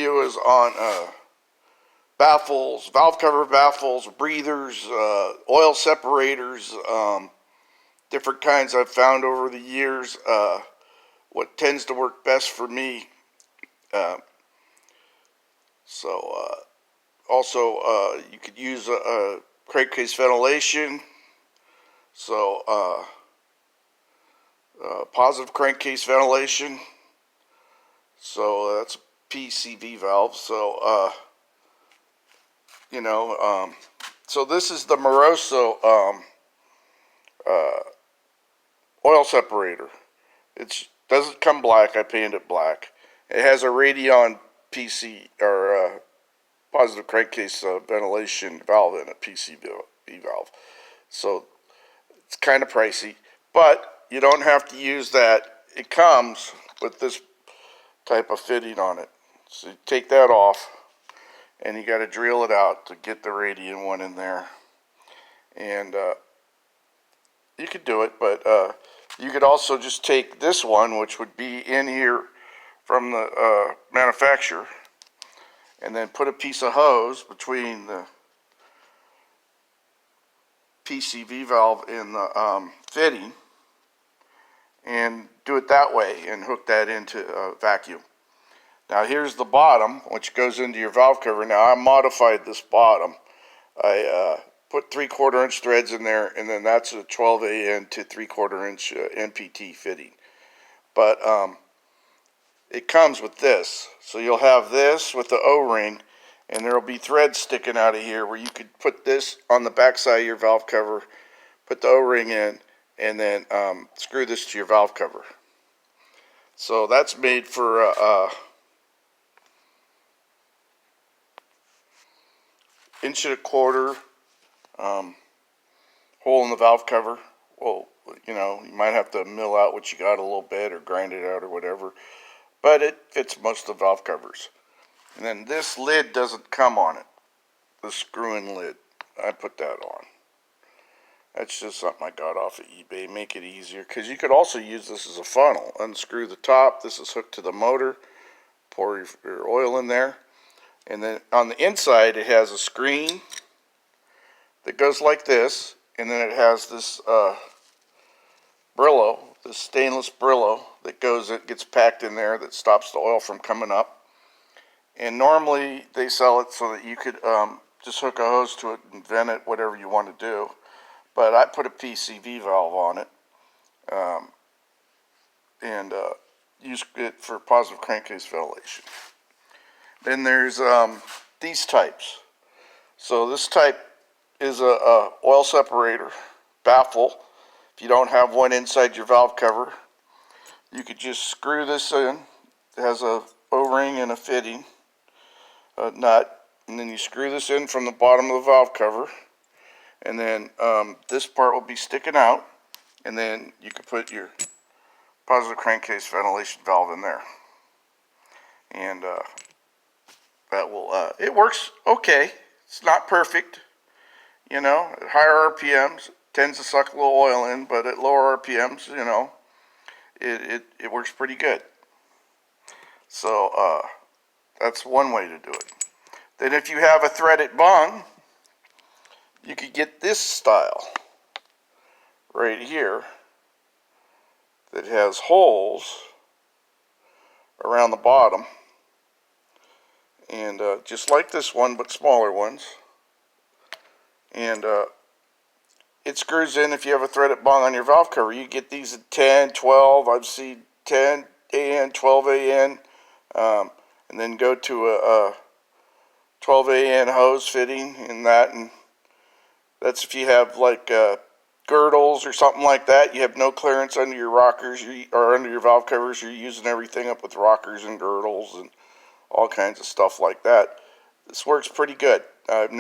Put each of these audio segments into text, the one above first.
video is on baffles, valve cover baffles, breathers, oil separators, different kinds I've found over the years. What tends to work best for me. Also, you could use a crankcase ventilation. So, positive crankcase ventilation. So that's a PCV valve. So, so this is the Moroso oil separator. It doesn't come black. I painted it black. It has a Radion PC or positive crankcase ventilation valve in it, PCV valve. So it's kind of pricey, but you don't have to use that. It comes with this type of fitting on it. So you take that off, and you got to drill it out to get the Radion one in there. And you could do it, but you could also just take this one, which would be in here from the manufacturer, and then put a piece of hose between the PCV valve and the fitting, and do it that way and hook that into a vacuum. Now here's the bottom, which goes into your valve cover. Now I modified this bottom. I put 3/4 inch threads in there, and then that's a 12 AN to 3/4 inch NPT fitting. But it comes with this. So you'll have this with the O-ring, and there will be threads sticking out of here where you could put this on the back side of your valve cover, put the O-ring in, and then screw this to your valve cover. So that's made for 1.25 inch hole in the valve cover. Well, you might have to mill out what you got a little bit or grind it out or whatever, but it fits most of the valve covers. And then this lid doesn't come on it, the screw-in lid. I put that on. That's just something I got off of eBay. Make it easier, because you could also use this as a funnel. Unscrew the top. This is hooked to the motor. Pour your oil in there. And then on the inside, it has a screen that goes like this. And then it has this Brillo, this stainless Brillo that gets packed in there that stops the oil from coming up. And normally they sell it so that you could just hook a hose to it and vent it, whatever you want to do. But I put a PCV valve on it and use it for positive crankcase ventilation. Then there's these types. So this type is a oil separator baffle. If you don't have one inside your valve cover, you could just screw this in. It has a O-ring and a fitting, a nut, and then you screw this in from the bottom of the valve cover, and then this part will be sticking out, and then you can put your positive crankcase ventilation valve in there, and that will it works okay. It's not perfect, at higher RPMs it tends to suck a little oil in, but at lower RPMs, it works pretty good. So that's one way to do it. Then if you have a threaded bung, you could get this style right here that has holes around the bottom, and just like this one, but smaller ones. And it screws in. If you have a threaded bung on your valve cover, you get these at 10, 12. I've seen 10 AN, 12 AN, and then go to a 12 AN hose fitting in that, and that's if you have like girdles or something like that. You have no clearance under your rockers or under your valve covers. You're using everything up with rockers and girdles and all kinds of stuff like that. This works pretty good. I've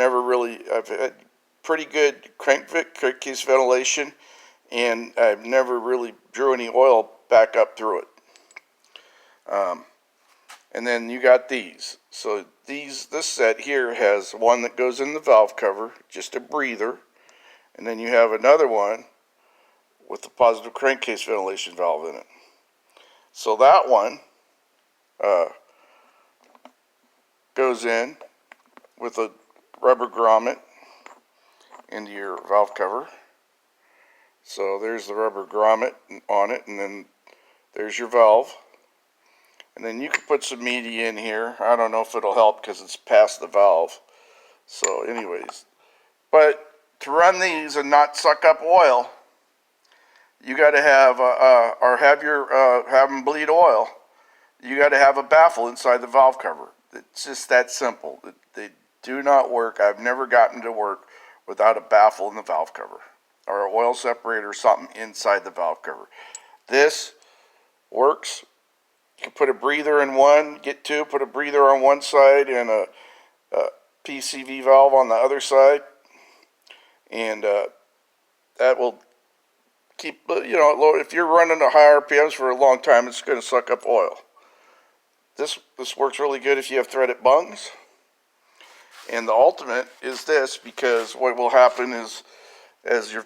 had pretty good crankcase ventilation, and I've never really drew any oil back up through it. And then you got these. So this set here has one that goes in the valve cover, just a breather, and then you have another one with the positive crankcase ventilation valve in it. So that one goes in with a rubber grommet into your valve cover. So there's the rubber grommet on it, and then there's your valve. And then you can put some media in here. I don't know if it'll help because it's past the valve. So anyways, but to run these and not suck up oil, you got to have or have them bleed oil. You got to have a baffle inside the valve cover. It's just that simple. They do not work. I've never gotten to work without a baffle in the valve cover or an oil separator or something inside the valve cover. This works. You can put a breather in one, get two, put a breather on one side and a PCV valve on the other side, and that will keep, low. If you're running at high RPMs for a long time, it's going to suck up oil. This works really good if you have threaded bungs. And the ultimate is this, because what will happen is as your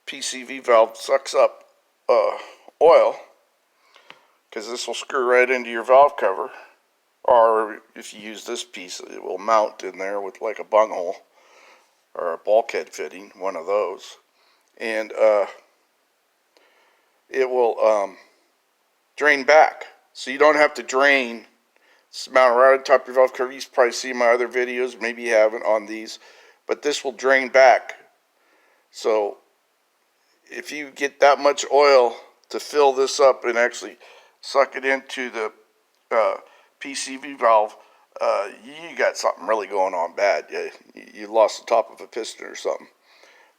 PCV valve sucks up oil, because this will screw right into your valve cover, or if you use this piece, it will mount in there with like a bunghole or a bulkhead fitting, one of those, and it will drain back. So you don't have to drain. It's mounted right on top of your valve cover. You've probably seen my other videos, maybe you haven't on these, but this will drain back. So if you get that much oil to fill this up and actually suck it into the PCV valve, you got something really going on bad. You lost the top of a piston or something.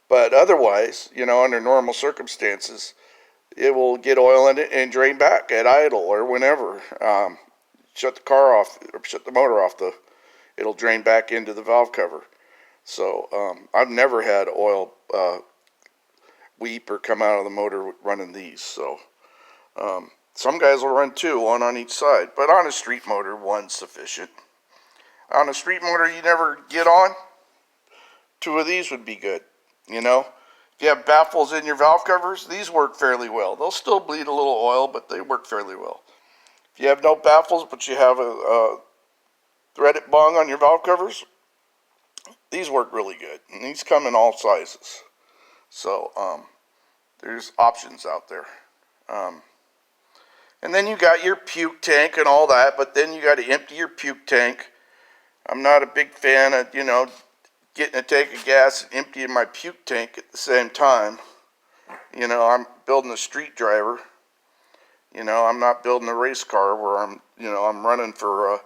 But otherwise, under normal circumstances, it will get oil in it and drain back at idle or whenever. Shut the car off or shut the motor off, it'll drain back into the valve cover. So I've never had oil weep or come out of the motor running these. So some guys will run two, one on each side, but on a street motor, one's sufficient. On a street motor you never get on, two of these would be good. If you have baffles in your valve covers, these work fairly well. They'll still bleed a little oil, but they work fairly well. If you have no baffles, but you have a threaded bung on your valve covers, these work really good. And these come in all sizes. So there's options out there. And then you got your puke tank and all that, but then you got to empty your puke tank. I'm not a big fan of, getting a tank of gas and emptying my puke tank at the same time. I'm building a street driver. I'm not building a race car where I'm running for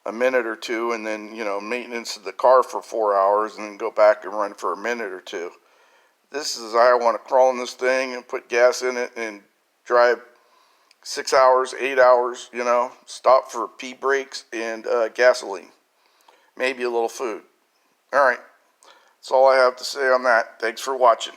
a minute or two and then, maintenance of the car for 4 hours and then go back and run for a minute or two. This is, I want to crawl in this thing and put gas in it and drive 6 hours, 8 hours, stop for pee breaks and gasoline. Maybe a little food. All right. That's all I have to say on that. Thanks for watching.